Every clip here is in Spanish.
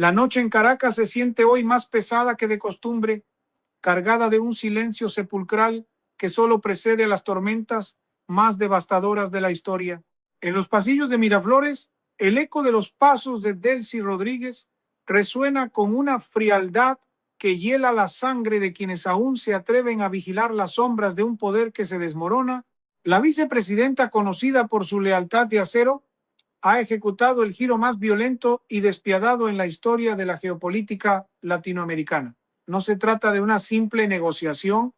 La noche en Caracas se siente hoy más pesada que de costumbre, cargada de un silencio sepulcral que solo precede a las tormentas más devastadoras de la historia. En los pasillos de Miraflores, el eco de los pasos de Delcy Rodríguez resuena con una frialdad que hiela la sangre de quienes aún se atreven a vigilar las sombras de un poder que se desmorona. La vicepresidenta, conocida por su lealtad de acero, ha ejecutado el giro más violento y despiadado en la historia de la geopolítica latinoamericana. No se trata de una simple negociación,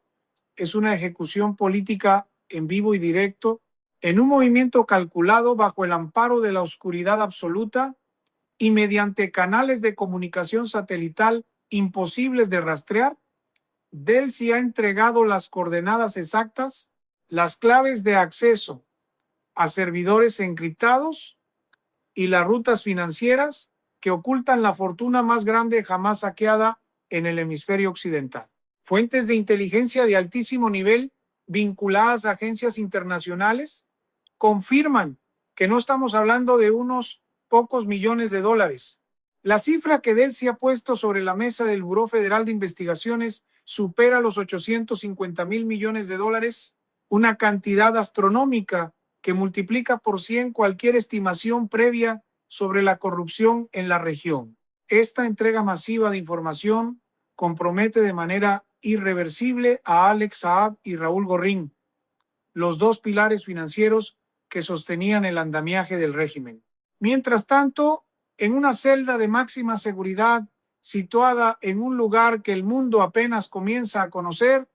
es una ejecución política en vivo y directo, en un movimiento calculado bajo el amparo de la oscuridad absoluta y mediante canales de comunicación satelital imposibles de rastrear. Delcy ha entregado las coordenadas exactas, las claves de acceso a servidores encriptados y las rutas financieras que ocultan la fortuna más grande jamás saqueada en el hemisferio occidental. Fuentes de inteligencia de altísimo nivel vinculadas a agencias internacionales confirman que no estamos hablando de unos pocos millones de dólares. La cifra que Delcy ha puesto sobre la mesa del Buró Federal de Investigaciones supera los 850,000 millones de dólares, una cantidad astronómica que multiplica por 100 cualquier estimación previa sobre la corrupción en la región. Esta entrega masiva de información compromete de manera irreversible a Alex Saab y Raúl Gorrín, los dos pilares financieros que sostenían el andamiaje del régimen. Mientras tanto, en una celda de máxima seguridad situada en un lugar que el mundo apenas comienza a conocer,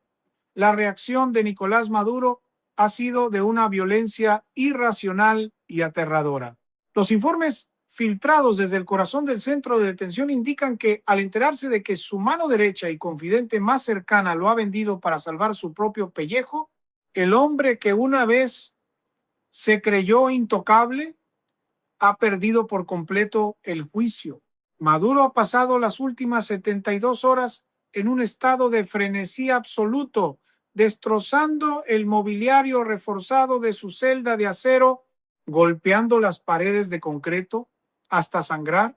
la reacción de Nicolás Maduro ha sido de una violencia irracional y aterradora. Los informes filtrados desde el corazón del centro de detención indican que, al enterarse de que su mano derecha y confidente más cercana lo ha vendido para salvar su propio pellejo, el hombre que una vez se creyó intocable ha perdido por completo el juicio. Maduro ha pasado las últimas 72 horas en un estado de frenesí absoluto, destrozando el mobiliario reforzado de su celda de acero, golpeando las paredes de concreto hasta sangrar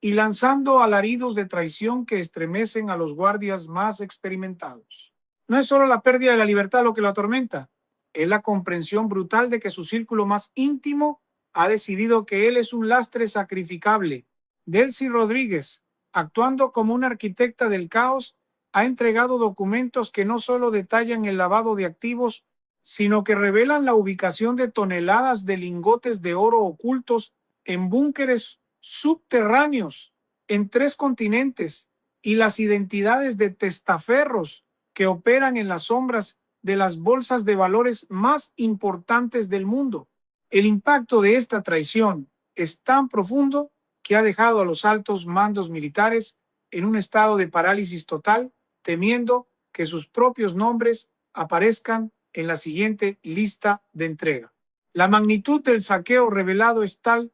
y lanzando alaridos de traición que estremecen a los guardias más experimentados. No es solo la pérdida de la libertad lo que lo atormenta, es la comprensión brutal de que su círculo más íntimo ha decidido que él es un lastre sacrificable. Delcy Rodríguez, actuando como una arquitecta del caos, ha entregado documentos que no solo detallan el lavado de activos, sino que revelan la ubicación de toneladas de lingotes de oro ocultos en búnkeres subterráneos en 3 continentes y las identidades de testaferros que operan en las sombras de las bolsas de valores más importantes del mundo. El impacto de esta traición es tan profundo que ha dejado a los altos mandos militares en un estado de parálisis total, temiendo que sus propios nombres aparezcan en la siguiente lista de entrega. La magnitud del saqueo revelado es tal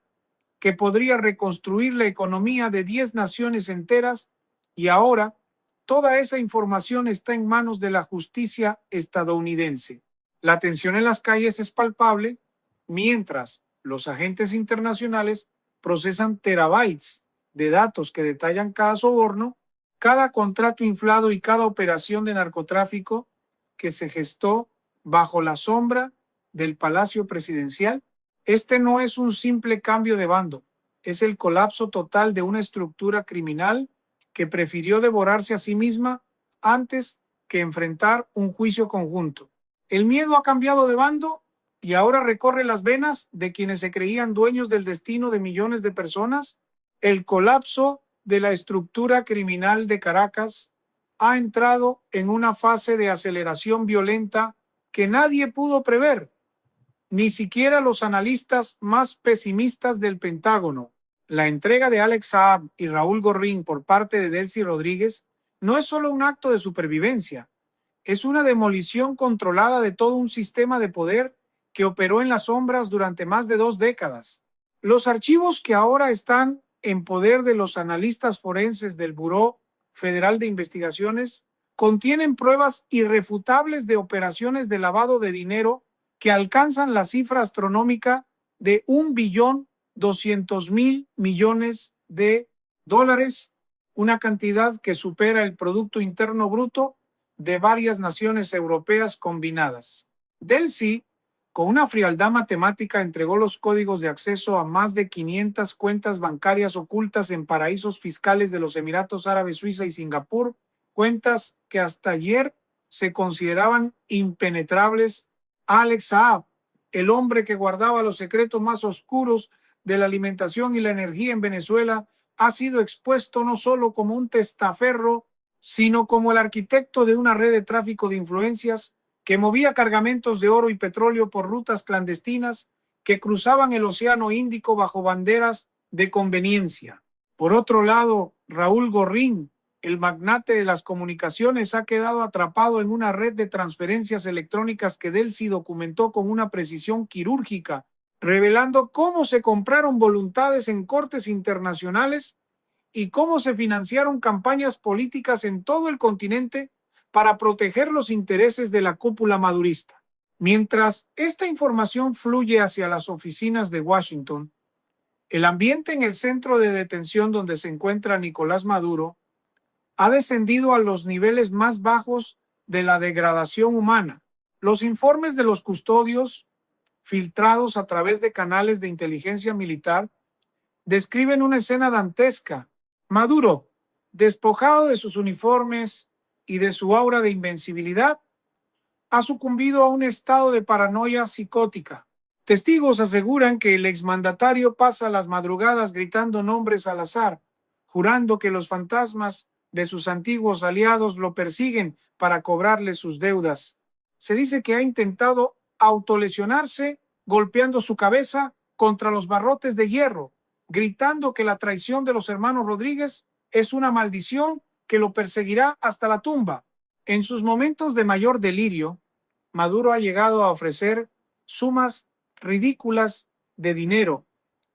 que podría reconstruir la economía de 10 naciones enteras, y ahora toda esa información está en manos de la justicia estadounidense. La tensión en las calles es palpable, mientras los agentes internacionales procesan terabytes de datos que detallan cada soborno, cada contrato inflado y cada operación de narcotráfico que se gestó bajo la sombra del Palacio Presidencial. Este no es un simple cambio de bando, es el colapso total de una estructura criminal que prefirió devorarse a sí misma antes que enfrentar un juicio conjunto. El miedo ha cambiado de bando y ahora recorre las venas de quienes se creían dueños del destino de millones de personas. El colapso de la estructura criminal de Caracas ha entrado en una fase de aceleración violenta que nadie pudo prever, ni siquiera los analistas más pesimistas del Pentágono. La entrega de Alex Saab y Raúl Gorrín por parte de Delcy Rodríguez no es solo un acto de supervivencia, es una demolición controlada de todo un sistema de poder que operó en las sombras durante más de 2 décadas. Los archivos que ahora están en poder de los analistas forenses del Buró Federal de Investigaciones contienen pruebas irrefutables de operaciones de lavado de dinero que alcanzan la cifra astronómica de 1.200.000 millones de dólares, una cantidad que supera el Producto Interno Bruto de varias naciones europeas combinadas. Delcy, con una frialdad matemática, entregó los códigos de acceso a más de 500 cuentas bancarias ocultas en paraísos fiscales de los Emiratos Árabes, Suiza y Singapur, cuentas que hasta ayer se consideraban impenetrables. Alex Saab, el hombre que guardaba los secretos más oscuros de la alimentación y la energía en Venezuela, ha sido expuesto no solo como un testaferro, sino como el arquitecto de una red de tráfico de influencias que movía cargamentos de oro y petróleo por rutas clandestinas que cruzaban el Océano Índico bajo banderas de conveniencia. Por otro lado, Raúl Gorrín, el magnate de las comunicaciones, ha quedado atrapado en una red de transferencias electrónicas que Delcy documentó con una precisión quirúrgica, revelando cómo se compraron voluntades en cortes internacionales y cómo se financiaron campañas políticas en todo el continente para proteger los intereses de la cúpula madurista. Mientras esta información fluye hacia las oficinas de Washington, el ambiente en el centro de detención donde se encuentra Nicolás Maduro ha descendido a los niveles más bajos de la degradación humana. Los informes de los custodios, filtrados a través de canales de inteligencia militar, describen una escena dantesca. Maduro, despojado de sus uniformes y de su aura de invencibilidad, ha sucumbido a un estado de paranoia psicótica. Testigos aseguran que el exmandatario pasa las madrugadas gritando nombres al azar, jurando que los fantasmas de sus antiguos aliados lo persiguen para cobrarle sus deudas. Se dice que ha intentado autolesionarse golpeando su cabeza contra los barrotes de hierro, gritando que la traición de los hermanos Rodríguez es una maldición que lo perseguirá hasta la tumba. En sus momentos de mayor delirio, Maduro ha llegado a ofrecer sumas ridículas de dinero,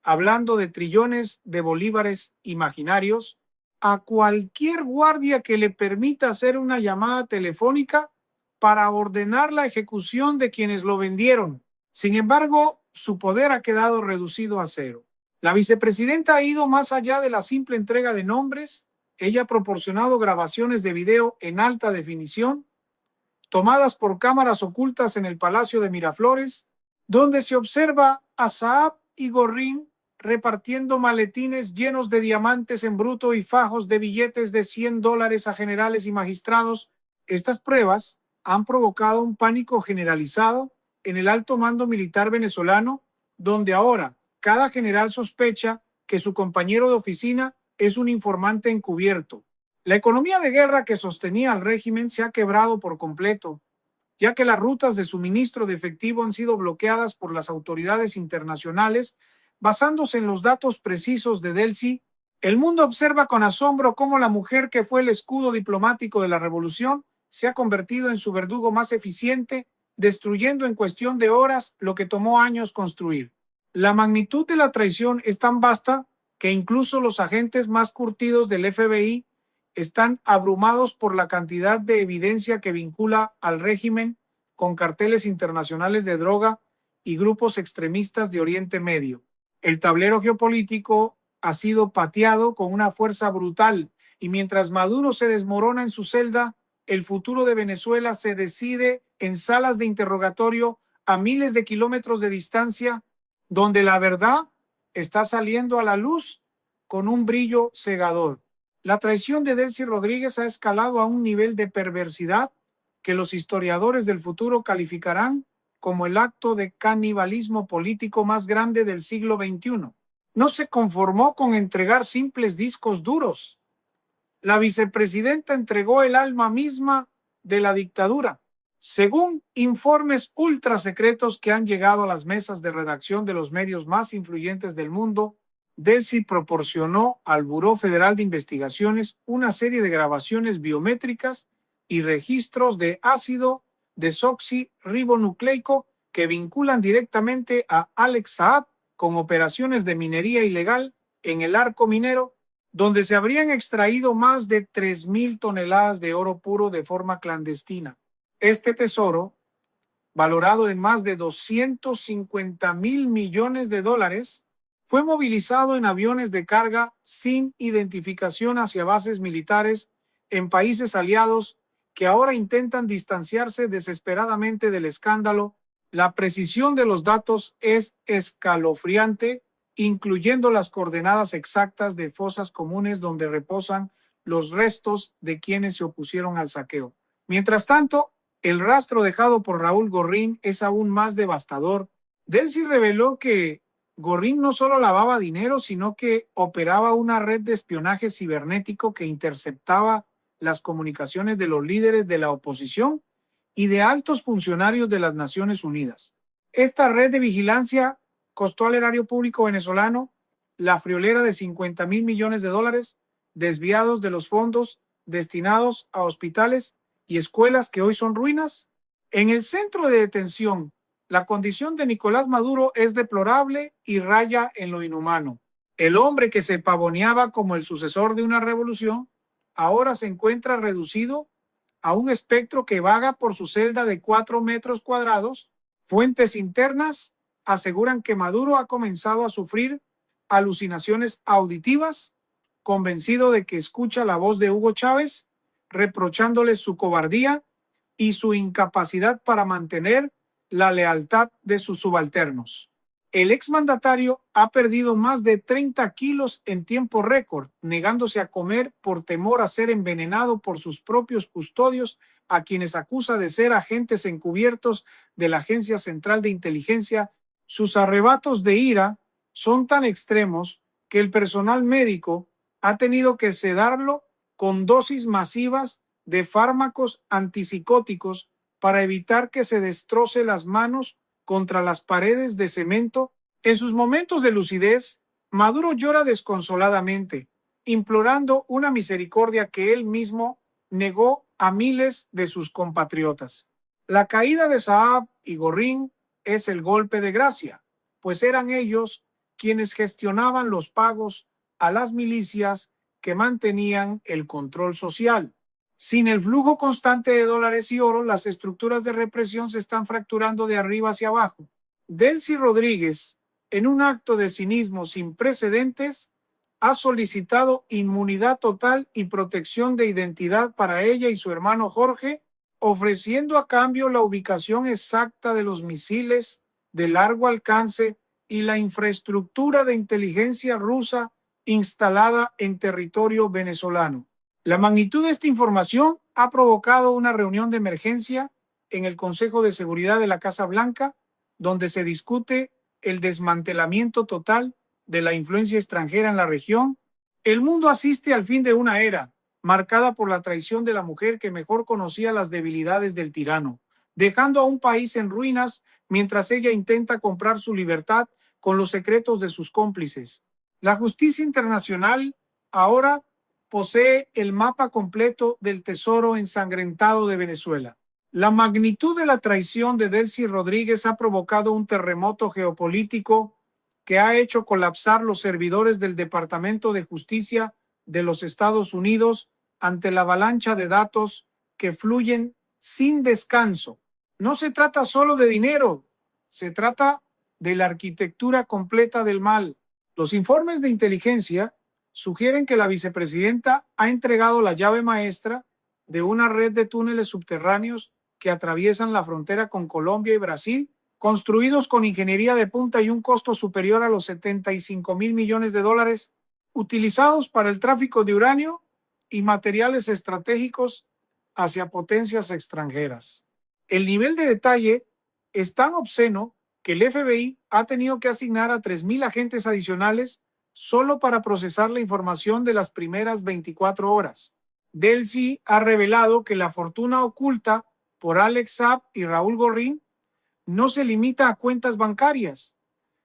hablando de trillones de bolívares imaginarios, a cualquier guardia que le permita hacer una llamada telefónica para ordenar la ejecución de quienes lo vendieron. Sin embargo, su poder ha quedado reducido a cero. La vicepresidenta ha ido más allá de la simple entrega de nombres. Ella ha proporcionado grabaciones de video en alta definición, tomadas por cámaras ocultas en el Palacio de Miraflores, donde se observa a Saab y Gorrín repartiendo maletines llenos de diamantes en bruto y fajos de billetes de $100 a generales y magistrados. Estas pruebas han provocado un pánico generalizado en el alto mando militar venezolano, donde ahora cada general sospecha que su compañero de oficina es un informante encubierto. La economía de guerra que sostenía al régimen se ha quebrado por completo, ya que las rutas de suministro de efectivo han sido bloqueadas por las autoridades internacionales. Basándose en los datos precisos de Delcy, el mundo observa con asombro cómo la mujer que fue el escudo diplomático de la revolución se ha convertido en su verdugo más eficiente, destruyendo en cuestión de horas lo que tomó años construir. La magnitud de la traición es tan vasta que incluso los agentes más curtidos del FBI están abrumados por la cantidad de evidencia que vincula al régimen con carteles internacionales de droga y grupos extremistas de Oriente Medio. El tablero geopolítico ha sido pateado con una fuerza brutal y mientras Maduro se desmorona en su celda, el futuro de Venezuela se decide en salas de interrogatorio a miles de kilómetros de distancia, donde la verdad está saliendo a la luz con un brillo cegador. La traición de Delcy Rodríguez ha escalado a un nivel de perversidad que los historiadores del futuro calificarán como el acto de canibalismo político más grande del siglo XXI. No se conformó con entregar simples discos duros. La vicepresidenta entregó el alma misma de la dictadura. Según informes ultra secretos que han llegado a las mesas de redacción de los medios más influyentes del mundo, Delcy proporcionó al Buró Federal de Investigaciones una serie de grabaciones biométricas y registros de ácido desoxirribonucleico que vinculan directamente a Alex Saab con operaciones de minería ilegal en el arco minero, donde se habrían extraído más de 3,000 toneladas de oro puro de forma clandestina. Este tesoro, valorado en más de $250,000 millones, fue movilizado en aviones de carga sin identificación hacia bases militares en países aliados que ahora intentan distanciarse desesperadamente del escándalo. La precisión de los datos es escalofriante, incluyendo las coordenadas exactas de fosas comunes donde reposan los restos de quienes se opusieron al saqueo. Mientras tanto, el rastro dejado por Raúl Gorrín es aún más devastador. Delcy reveló que Gorrín no solo lavaba dinero, sino que operaba una red de espionaje cibernético que interceptaba las comunicaciones de los líderes de la oposición y de altos funcionarios de las Naciones Unidas. Esta red de vigilancia costó al erario público venezolano la friolera de 50.000 millones de dólares desviados de los fondos destinados a hospitales y escuelas que hoy son ruinas. En el centro de detención, la condición de Nicolás Maduro es deplorable y raya en lo inhumano. El hombre que se pavoneaba como el sucesor de una revolución ahora se encuentra reducido a un espectro que vaga por su celda de 4 metros cuadrados. Fuentes internas aseguran que Maduro ha comenzado a sufrir alucinaciones auditivas, convencido de que escucha la voz de Hugo Chávez, reprochándole su cobardía y su incapacidad para mantener la lealtad de sus subalternos. El exmandatario ha perdido más de 30 kilos en tiempo récord, negándose a comer por temor a ser envenenado por sus propios custodios, a quienes acusa de ser agentes encubiertos de la Agencia Central de Inteligencia. Sus arrebatos de ira son tan extremos que el personal médico ha tenido que sedarlo con dosis masivas de fármacos antipsicóticos para evitar que se destroce las manos contra las paredes de cemento. En sus momentos de lucidez, Maduro llora desconsoladamente, implorando una misericordia que él mismo negó a miles de sus compatriotas. La caída de Saab y Gorrín es el golpe de gracia, pues eran ellos quienes gestionaban los pagos a las milicias que mantenían el control social. Sin el flujo constante de dólares y oro, las estructuras de represión se están fracturando de arriba hacia abajo. Delcy Rodríguez, en un acto de cinismo sin precedentes, ha solicitado inmunidad total y protección de identidad para ella y su hermano Jorge, ofreciendo a cambio la ubicación exacta de los misiles de largo alcance y la infraestructura de inteligencia rusa instalada en territorio venezolano. La magnitud de esta información ha provocado una reunión de emergencia en el Consejo de Seguridad de la Casa Blanca, donde se discute el desmantelamiento total de la influencia extranjera en la región. El mundo asiste al fin de una era, marcada por la traición de la mujer que mejor conocía las debilidades del tirano, dejando a un país en ruinas mientras ella intenta comprar su libertad con los secretos de sus cómplices. La justicia internacional ahora posee el mapa completo del tesoro ensangrentado de Venezuela. La magnitud de la traición de Delcy Rodríguez ha provocado un terremoto geopolítico que ha hecho colapsar los servidores del Departamento de Justicia de los Estados Unidos ante la avalancha de datos que fluyen sin descanso. No se trata solo de dinero, se trata de la arquitectura completa del mal. Los informes de inteligencia sugieren que la vicepresidenta ha entregado la llave maestra de una red de túneles subterráneos que atraviesan la frontera con Colombia y Brasil, construidos con ingeniería de punta y un costo superior a los 75.000 millones de dólares, utilizados para el tráfico de uranio y materiales estratégicos hacia potencias extranjeras. El nivel de detalle es tan obsceno que el FBI ha tenido que asignar a 3.000 agentes adicionales solo para procesar la información de las primeras 24 horas. Delcy ha revelado que la fortuna oculta por Alex Saab y Raúl Gorrín no se limita a cuentas bancarias,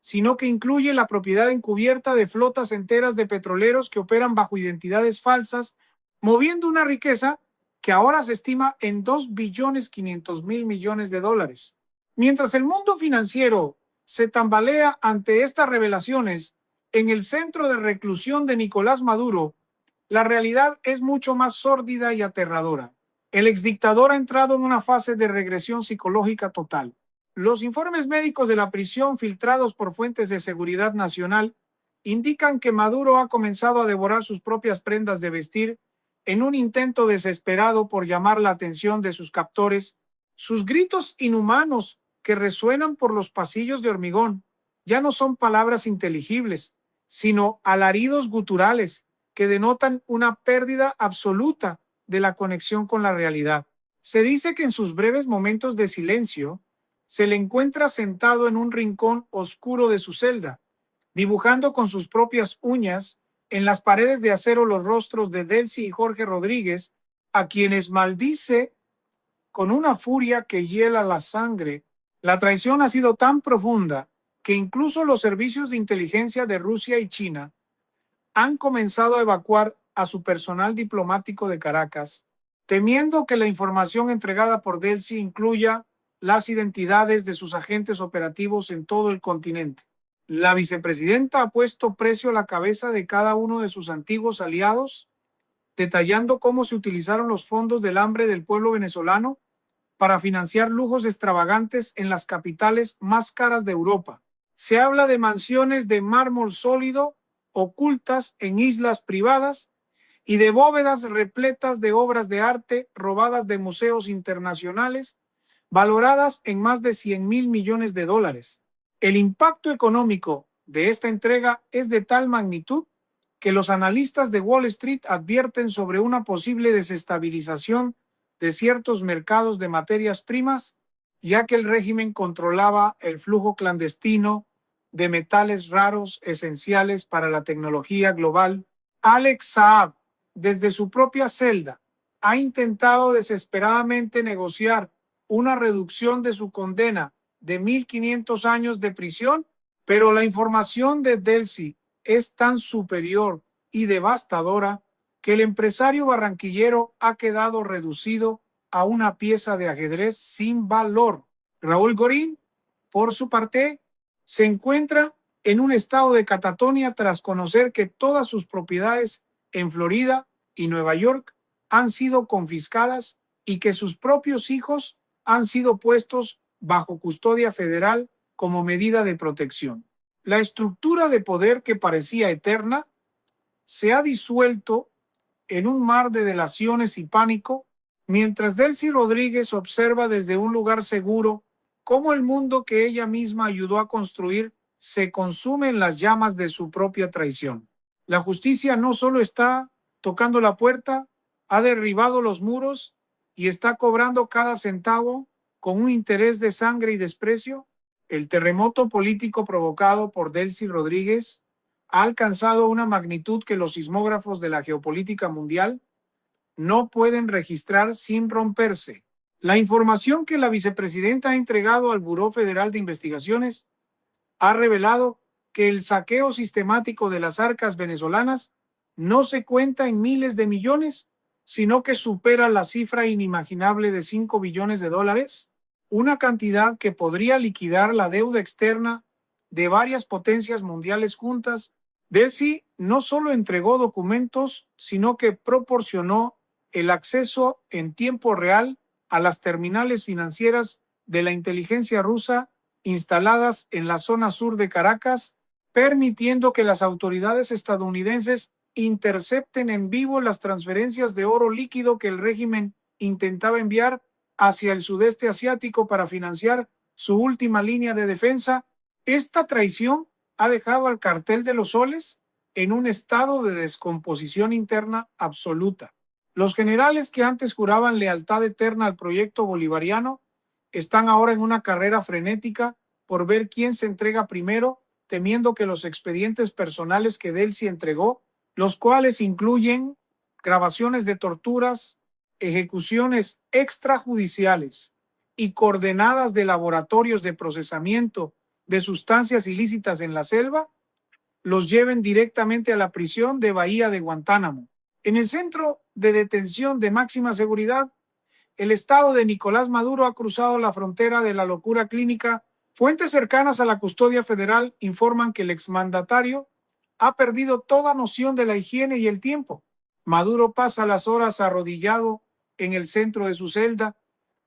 sino que incluye la propiedad encubierta de flotas enteras de petroleros que operan bajo identidades falsas, moviendo una riqueza que ahora se estima en 2.500.000 millones de dólares. Mientras el mundo financiero se tambalea ante estas revelaciones, en el centro de reclusión de Nicolás Maduro, la realidad es mucho más sórdida y aterradora. El exdictador ha entrado en una fase de regresión psicológica total. Los informes médicos de la prisión filtrados por fuentes de seguridad nacional indican que Maduro ha comenzado a devorar sus propias prendas de vestir en un intento desesperado por llamar la atención de sus captores. Sus gritos inhumanos que resuenan por los pasillos de hormigón ya no son palabras inteligibles, sino alaridos guturales que denotan una pérdida absoluta de la conexión con la realidad. Se dice que en sus breves momentos de silencio se le encuentra sentado en un rincón oscuro de su celda, dibujando con sus propias uñas en las paredes de acero los rostros de Delcy y Jorge Rodríguez, a quienes maldice con una furia que hiela la sangre. La traición ha sido tan profunda que incluso los servicios de inteligencia de Rusia y China han comenzado a evacuar a su personal diplomático de Caracas, temiendo que la información entregada por Delcy incluya las identidades de sus agentes operativos en todo el continente. La vicepresidenta ha puesto precio a la cabeza de cada uno de sus antiguos aliados, detallando cómo se utilizaron los fondos del hambre del pueblo venezolano para financiar lujos extravagantes en las capitales más caras de Europa. Se habla de mansiones de mármol sólido ocultas en islas privadas y de bóvedas repletas de obras de arte robadas de museos internacionales, valoradas en más de 100.000 millones de dólares. El impacto económico de esta entrega es de tal magnitud que los analistas de Wall Street advierten sobre una posible desestabilización de ciertos mercados de materias primas, ya que el régimen controlaba el flujo clandestino de metales raros esenciales para la tecnología global. Alex Saab, desde su propia celda, ha intentado desesperadamente negociar una reducción de su condena de 1.500 años de prisión, pero la información de Delcy es tan superior y devastadora que el empresario barranquillero ha quedado reducido a una pieza de ajedrez sin valor. Raúl Gorín, por su parte, se encuentra en un estado de catatonia tras conocer que todas sus propiedades en Florida y Nueva York han sido confiscadas y que sus propios hijos han sido puestos bajo custodia federal como medida de protección. La estructura de poder que parecía eterna se ha disuelto en un mar de delaciones y pánico, mientras Delcy Rodríguez observa desde un lugar seguro cómo el mundo que ella misma ayudó a construir se consume en las llamas de su propia traición. La justicia no solo está tocando la puerta, ha derribado los muros y está cobrando cada centavo con un interés de sangre y desprecio. El terremoto político provocado por Delcy Rodríguez ha alcanzado una magnitud que los sismógrafos de la geopolítica mundial no pueden registrar sin romperse. La información que la vicepresidenta ha entregado al Buró Federal de Investigaciones ha revelado que el saqueo sistemático de las arcas venezolanas no se cuenta en miles de millones, sino que supera la cifra inimaginable de 5 billones de dólares, una cantidad que podría liquidar la deuda externa de varias potencias mundiales juntas. Delcy no solo entregó documentos, sino que proporcionó el acceso en tiempo real a las terminales financieras de la inteligencia rusa instaladas en la zona sur de Caracas, permitiendo que las autoridades estadounidenses intercepten en vivo las transferencias de oro líquido que el régimen intentaba enviar hacia el sudeste asiático para financiar su última línea de defensa. Esta traición ha dejado al cartel de los soles en un estado de descomposición interna absoluta. Los generales que antes juraban lealtad eterna al proyecto bolivariano están ahora en una carrera frenética por ver quién se entrega primero, temiendo que los expedientes personales que Delcy entregó, los cuales incluyen grabaciones de torturas, ejecuciones extrajudiciales y coordenadas de laboratorios de procesamiento de sustancias ilícitas en la selva, los lleven directamente a la prisión de Bahía de Guantánamo. En el centro de detención de máxima seguridad, el estado de Nicolás Maduro ha cruzado la frontera de la locura clínica. Fuentes cercanas a la custodia federal informan que el exmandatario ha perdido toda noción de la higiene y el tiempo. Maduro pasa las horas arrodillado en el centro de su celda,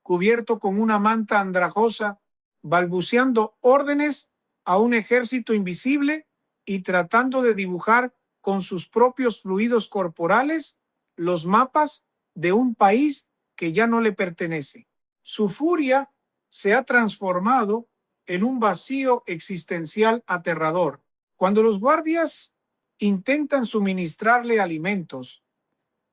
cubierto con una manta andrajosa, balbuceando órdenes a un ejército invisible y tratando de dibujar con sus propios fluidos corporales los mapas de un país que ya no le pertenece. Su furia se ha transformado en un vacío existencial aterrador. Cuando los guardias intentan suministrarle alimentos,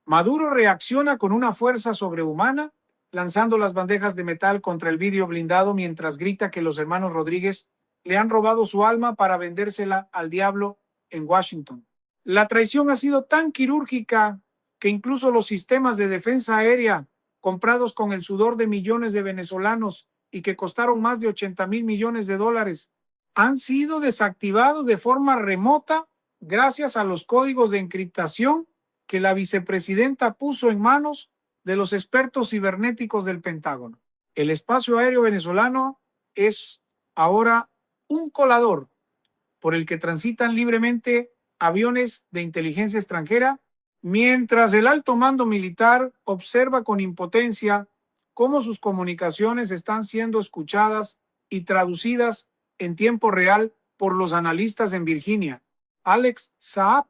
Maduro reacciona con una fuerza sobrehumana, lanzando las bandejas de metal contra el vidrio blindado mientras grita que los hermanos Rodríguez le han robado su alma para vendérsela al diablo en Washington. La traición ha sido tan quirúrgica que incluso los sistemas de defensa aérea, comprados con el sudor de millones de venezolanos y que costaron más de 80,000 millones de dólares, han sido desactivados de forma remota gracias a los códigos de encriptación que la vicepresidenta puso en manos de los expertos cibernéticos del Pentágono. El espacio aéreo venezolano es ahora un colador por el que transitan libremente aviones de inteligencia extranjera, mientras el alto mando militar observa con impotencia cómo sus comunicaciones están siendo escuchadas y traducidas en tiempo real por los analistas en Virginia. Alex Saab,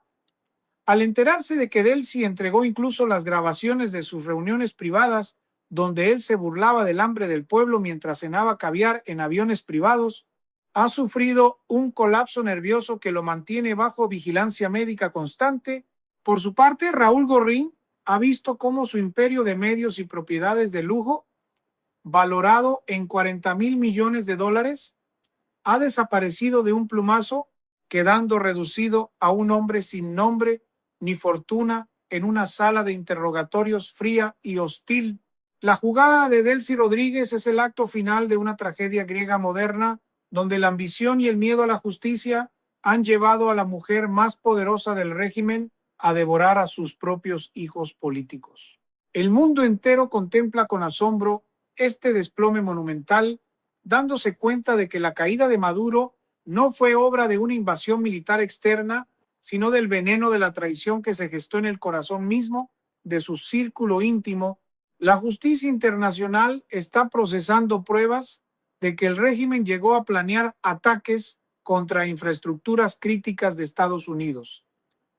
al enterarse de que Delcy entregó incluso las grabaciones de sus reuniones privadas, donde él se burlaba del hambre del pueblo mientras cenaba caviar en aviones privados, ha sufrido un colapso nervioso que lo mantiene bajo vigilancia médica constante. Por su parte, Raúl Gorrín ha visto cómo su imperio de medios y propiedades de lujo, valorado en 40,000 millones de dólares, ha desaparecido de un plumazo, quedando reducido a un hombre sin nombre ni fortuna en una sala de interrogatorios fría y hostil. La jugada de Delcy Rodríguez es el acto final de una tragedia griega moderna, donde la ambición y el miedo a la justicia han llevado a la mujer más poderosa del régimen a devorar a sus propios hijos políticos. El mundo entero contempla con asombro este desplome monumental, dándose cuenta de que la caída de Maduro no fue obra de una invasión militar externa, sino del veneno de la traición que se gestó en el corazón mismo de su círculo íntimo. La justicia internacional está procesando pruebas de que el régimen llegó a planear ataques contra infraestructuras críticas de Estados Unidos,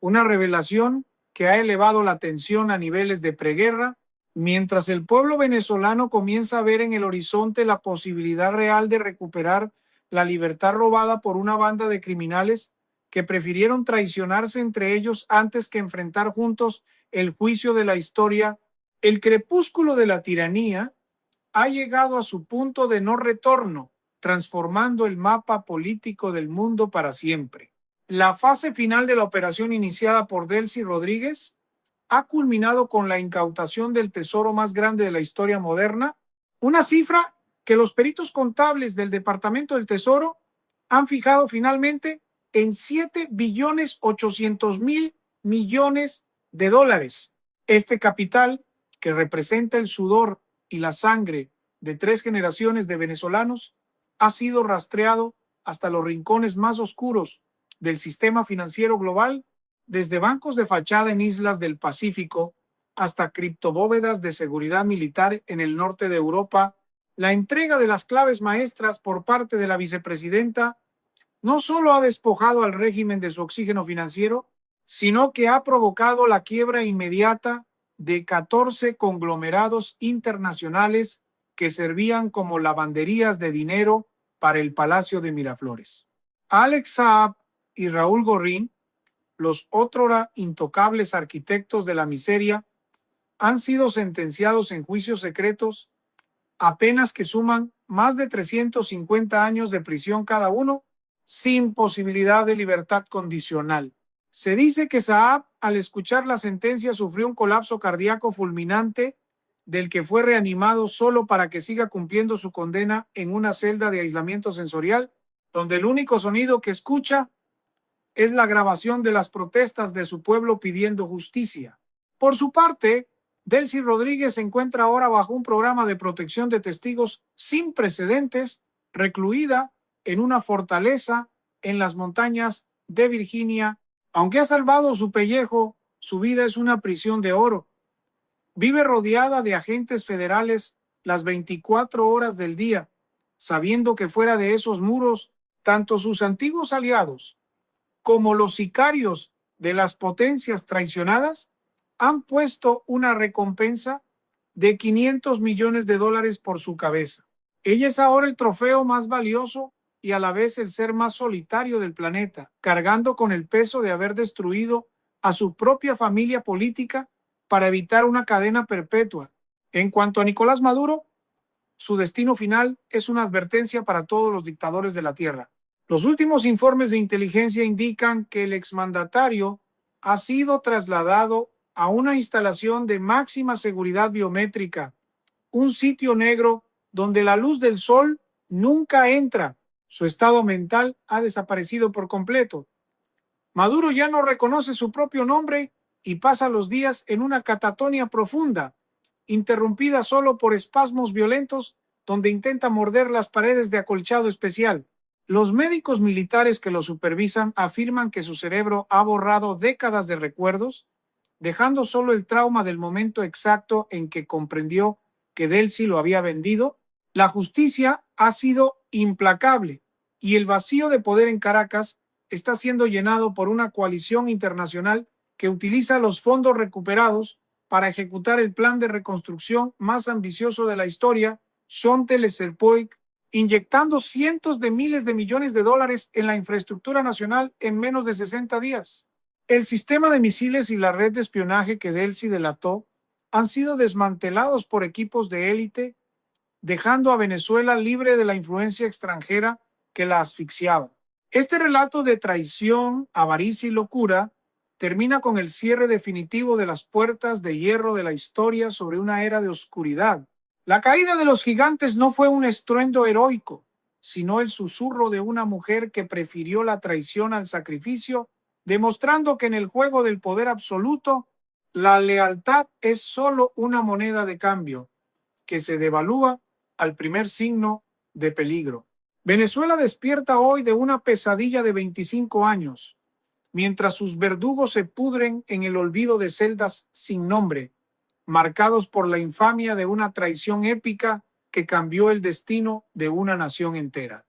una revelación que ha elevado la tensión a niveles de preguerra, mientras el pueblo venezolano comienza a ver en el horizonte la posibilidad real de recuperar la libertad robada por una banda de criminales que prefirieron traicionarse entre ellos antes que enfrentar juntos el juicio de la historia. El crepúsculo de la tiranía ha llegado a su punto de no retorno, transformando el mapa político del mundo para siempre. La fase final de la operación iniciada por Delcy Rodríguez ha culminado con la incautación del tesoro más grande de la historia moderna, una cifra que los peritos contables del Departamento del Tesoro han fijado finalmente en 7,8 billones de dólares. Este capital, que representa el sudor y la sangre de 3 generaciones de venezolanos, ha sido rastreado hasta los rincones más oscuros del sistema financiero global, desde bancos de fachada en islas del Pacífico hasta criptobóvedas de seguridad militar en el norte de Europa. La entrega de las claves maestras por parte de la vicepresidenta no solo ha despojado al régimen de su oxígeno financiero, sino que ha provocado la quiebra inmediata de 14 conglomerados internacionales que servían como lavanderías de dinero para el Palacio de Miraflores. Alex Saab y Raúl Gorrín, los otrora intocables arquitectos de la miseria, han sido sentenciados en juicios secretos a penas que suman más de 350 años de prisión cada uno, sin posibilidad de libertad condicional. Se dice que Saab, al escuchar la sentencia, sufrió un colapso cardíaco fulminante, del que fue reanimado solo para que siga cumpliendo su condena en una celda de aislamiento sensorial, donde el único sonido que escucha es la grabación de las protestas de su pueblo pidiendo justicia. Por su parte, Delcy Rodríguez se encuentra ahora bajo un programa de protección de testigos sin precedentes, recluida en una fortaleza en las montañas de Virginia. Aunque ha salvado su pellejo, su vida es una prisión de oro. Vive rodeada de agentes federales las 24 horas del día, sabiendo que fuera de esos muros, tanto sus antiguos aliados como los sicarios de las potencias traicionadas, han puesto una recompensa de $500 millones por su cabeza. Ella es ahora el trofeo más valioso y a la vez el ser más solitario del planeta, cargando con el peso de haber destruido a su propia familia política para evitar una cadena perpetua. En cuanto a Nicolás Maduro, su destino final es una advertencia para todos los dictadores de la Tierra. Los últimos informes de inteligencia indican que el exmandatario ha sido trasladado a una instalación de máxima seguridad biométrica, un sitio negro donde la luz del sol nunca entra. Su estado mental ha desaparecido por completo. Maduro ya no reconoce su propio nombre y pasa los días en una catatonia profunda, interrumpida solo por espasmos violentos donde intenta morder las paredes de acolchado especial. Los médicos militares que lo supervisan afirman que su cerebro ha borrado décadas de recuerdos, dejando solo el trauma del momento exacto en que comprendió que Delcy lo había vendido. La justicia ha sido implacable y el vacío de poder en Caracas está siendo llenado por una coalición internacional que utiliza los fondos recuperados para ejecutar el plan de reconstrucción más ambicioso de la historia, Chontel-Serpoic, inyectando cientos de miles de millones de dólares en la infraestructura nacional en menos de 60 días. El sistema de misiles y la red de espionaje que Delcy delató han sido desmantelados por equipos de élite, dejando a Venezuela libre de la influencia extranjera que la asfixiaba. Este relato de traición, avaricia y locura termina con el cierre definitivo de las puertas de hierro de la historia sobre una era de oscuridad. La caída de los gigantes no fue un estruendo heroico, sino el susurro de una mujer que prefirió la traición al sacrificio, demostrando que en el juego del poder absoluto, la lealtad es solo una moneda de cambio, que se devalúa al primer signo de peligro. Venezuela despierta hoy de una pesadilla de 25 años, mientras sus verdugos se pudren en el olvido de celdas sin nombre, marcados por la infamia de una traición épica que cambió el destino de una nación entera.